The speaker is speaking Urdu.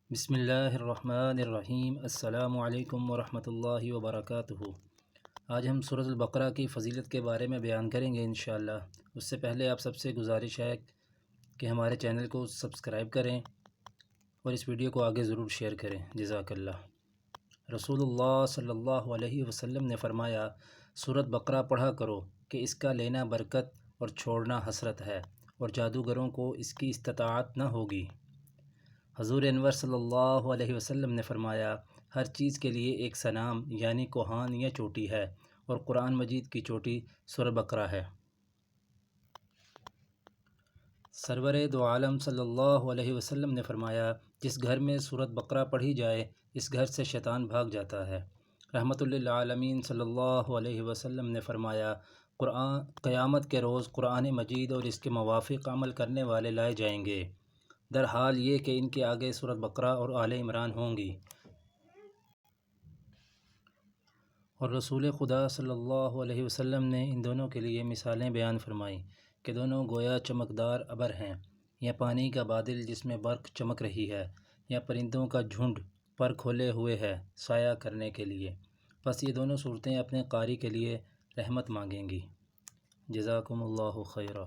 بسم اللہ الرحمن الرحیم۔ السلام علیکم ورحمۃ اللہ وبرکاتہ۔ آج ہم سورت البقرہ کی فضیلت کے بارے میں بیان کریں گے انشاءاللہ۔ اس سے پہلے آپ سب سے گزارش ہے کہ ہمارے چینل کو سبسکرائب کریں اور اس ویڈیو کو آگے ضرور شیئر کریں، جزاک اللہ۔ رسول اللہ صلی اللہ علیہ وسلم نے فرمایا، سورت بقرہ پڑھا کرو کہ اس کا لینا برکت اور چھوڑنا حسرت ہے، اور جادوگروں کو اس کی استطاعت نہ ہوگی۔ حضور انور صلی اللہ علیہ وسلم نے فرمایا، ہر چیز کے لیے ایک صنام یعنی کوہان یا چوٹی ہے، اور قرآن مجید کی چوٹی سورہ بقرہ ہے۔ سرور دو عالم صلی اللہ علیہ وسلم نے فرمایا، جس گھر میں سورت بقرہ پڑھی جائے اس گھر سے شیطان بھاگ جاتا ہے۔ رحمت للعالمین صلی اللہ علیہ وسلم نے فرمایا، قیامت کے روز قرآن مجید اور اس کے موافق عمل کرنے والے لائے جائیں گے، در حال یہ کہ ان کے آگے سورت بقرہ اور آل عمران ہوں گی۔ اور رسول خدا صلی اللہ علیہ وسلم نے ان دونوں کے لیے مثالیں بیان فرمائیں کہ دونوں گویا چمکدار ابر ہیں، یا پانی کا بادل جس میں برق چمک رہی ہے، یا پرندوں کا جھنڈ پر کھولے ہوئے ہے سایہ کرنے کے لیے۔ بس یہ دونوں صورتیں اپنے قاری کے لیے رحمت مانگیں گی۔ جزاکم اللہ خیرہ۔